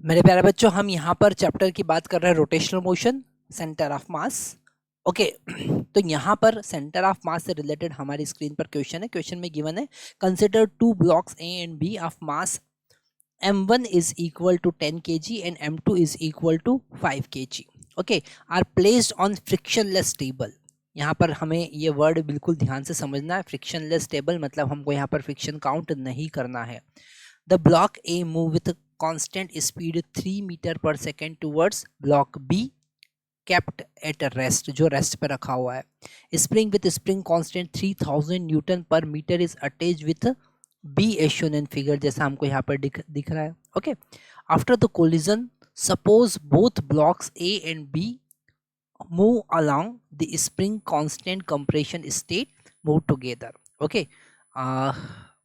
मेरे प्यारे बच्चों, हम यहाँ पर चैप्टर की बात कर रहे हैं rotational motion, centre of mass. Okay तो यहाँ पर सेंटर ऑफ मास से रिलेटेड हमारी स्क्रीन पर क्वेश्चन है। क्वेश्चन में गिवन है, consider two blocks A and B of mass m1 is equal to 10 kg and m2 is equal to 5 kg, okay, are placed on frictionless table। यहाँ पर हमें ये वर्ड बिल्कुल ध्यान से समझना है। फ्रिक्शनलेस टेबल मतलब हमको यहाँ पर फ्रिक्शन काउंट नहीं करना है। The block A move with constant speed 3 meter per second towards block B kept at rest, जो रेस्ट पर रखा हुआ है। Spring with spring constant 3000 newton per meter is attached with B as shown in figure, जैसा हमको यहाँ पर दिख रहा है। Okay, after the collision suppose both blocks A and B move along the spring constant compression state move together. Okay,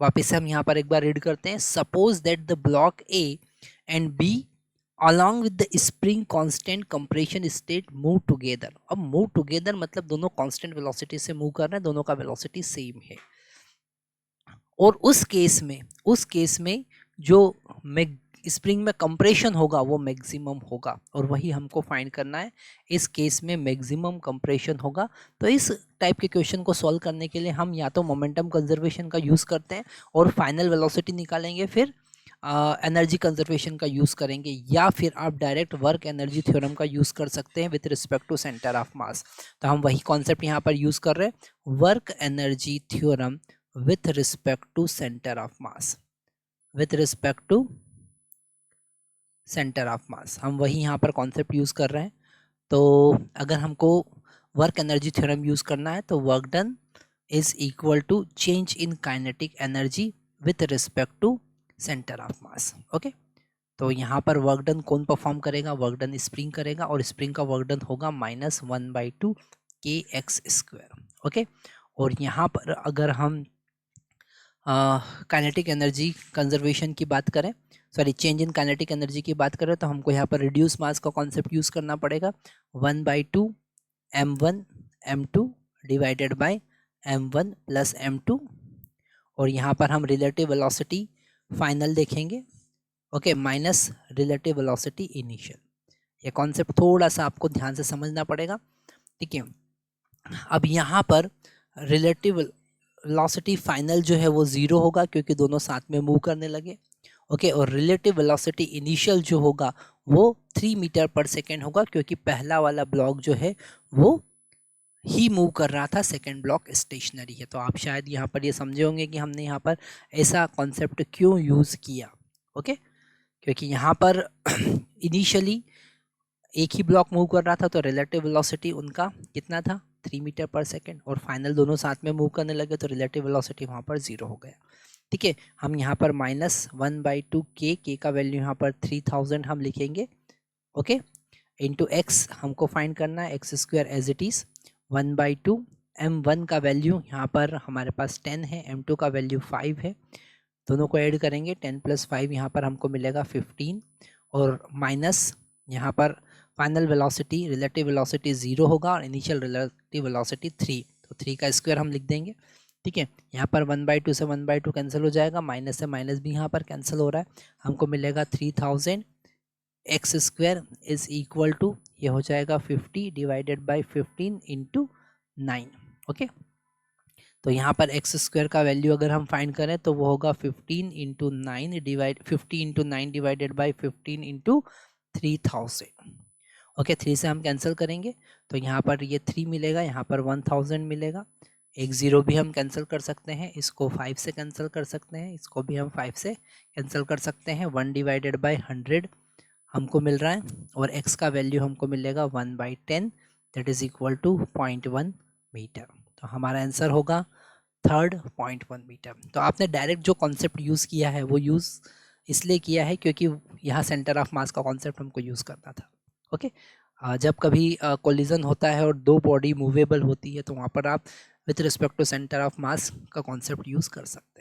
वापस से हम यहाँ पर एक बार रीड करते हैं। Suppose that the block A and B along with the spring constant compression state move together। अब move together मतलब दोनों constant velocity से move कर रहे हैं, दोनों का velocity same है। और उस केस में जो स्प्रिंग में कंप्रेशन होगा वो मैक्सिमम होगा, और वही हमको फाइंड करना है। इस केस में मैक्सिमम कंप्रेशन होगा। तो इस टाइप के क्वेश्चन को सॉल्व करने के लिए हम या तो मोमेंटम कंजर्वेशन का यूज़ करते हैं और फाइनल वेलोसिटी निकालेंगे, फिर एनर्जी कंजर्वेशन का यूज़ करेंगे, या फिर आप डायरेक्ट वर्क एनर्जी थ्योरम का यूज़ कर सकते हैं with respect to centre of mass. तो हम वही कॉन्सेप्ट यहाँ पर यूज़ कर रहे हैं, work energy theorem with respect to centre of mass, with respect to centre of mass. हम वही यहाँ पर कॉन्सेप्ट यूज़ कर रहे हैं। तो अगर हमको वर्क एनर्जी थ्योरम यूज़ करना है तो work done is equal to change in kinetic energy with respect to centre of mass. Okay, तो यहाँ पर वर्क डन कौन परफॉर्म करेगा? वर्क डन स्प्रिंग करेगा, और स्प्रिंग का वर्क डन होगा -1/2 kx²। ओके, और यहाँ पर अगर हम काइनेटिक एनर्जी कंजर्वेशन की बात करें, sorry change in kinetic energy की बात करें, तो हमको यहाँ पर रिड्यूस मास का कॉन्सेप्ट यूज़ करना पड़ेगा। 1/2 m1 m2 divided by m1 plus m2, और यहाँ पर हम रिलेटिव वेलोसिटी फाइनल देखेंगे। Okay, minus relative velocity initial. ये कॉन्सेप्ट थोड़ा सा आपको ध्यान से समझना पड़ेगा, ठीक है। अब यहाँ पर रिलेटिव वेलोसिटी फाइनल जो है वो 0 होगा क्योंकि दोनों साथ में मूव करने लगे। ओके, और रिलेटिव वेलोसिटी इनिशियल जो होगा वो 3 मीटर पर सेकेंड होगा क्योंकि पहला वाला ब्लॉक जो है वो ही मूव कर रहा था, सेकेंड ब्लॉक स्टेशनरी है। तो आप शायद यहाँ पर ये समझे होंगे कि हमने यहाँ पर ऐसा कॉन्सेप्ट क्यों यूज़ किया। ओके, क्योंकि यहाँ पर इनिशियली एक ही ब्लॉक मूव कर रहा था, तो रिलेटिव वेलोसिटी उनका कितना था? 3 मीटर पर सेकेंड, और फाइनल दोनों साथ में मूव करने लगे तो रिलेटिव वेलोसिटी वहाँ पर 0 हो गया। ठीक है, हम यहाँ पर -1/2 k का वैल्यू यहाँ पर 3000 हम लिखेंगे। ओके, इंटू x हमको फाइंड करना है, x² as it is 1/2। m1 का वैल्यू यहाँ पर हमारे पास 10 है, m2 का वैल्यू 5 है, दोनों को ऐड करेंगे 10 + 5 यहाँ पर हमको मिलेगा 15, और माइनस यहाँ पर फाइनल वेलोसिटी रिलेटिव वेलोसिटी 0 होगा और इनिशियल रिलेटिव वेलोसिटी 3, तो 3 का स्क्वायर हम लिख देंगे। ठीक है, यहाँ पर 1/2 से 1/2 कैंसिल हो जाएगा, माइनस से माइनस भी यहाँ पर कैंसिल हो रहा है, हमको मिलेगा 3000 x² इज इक्वल टू, ये हो जाएगा 50 डिवाइडेड बाई 15 इंटू 9। ओके, तो यहाँ पर x² का वैल्यू अगर हम फाइंड करें तो वो होगा 15 into 9 divided by 15 into 3000। Okay, 3 से हम कैंसिल करेंगे तो यहाँ पर ये 3 मिलेगा, यहाँ पर 1000 मिलेगा, एक 0 भी हम कैंसिल कर सकते हैं, इसको 5 से कैंसिल कर सकते हैं, इसको भी हम 5 से कैंसिल कर सकते हैं। 1 डिवाइडेड बाई 100 हमको मिल रहा है, और x का वैल्यू हमको मिलेगा 1/10, that is equal to 0.1 metre. तो हमारा आंसर होगा थर्ड 0.1 मीटर। तो आपने डायरेक्ट जो कॉन्सेप्ट यूज़ किया है वो यूज़ इसलिए किया है क्योंकि यहाँ सेंटर ऑफ मास का कॉन्सेप्ट हमको यूज़ करना था। ओके, जब कभी कोलिजन होता है और दो बॉडी मूवेबल होती है तो वहाँ पर आप with respect to centre of mass का कॉन्सेप्ट यूज़ कर सकते हैं।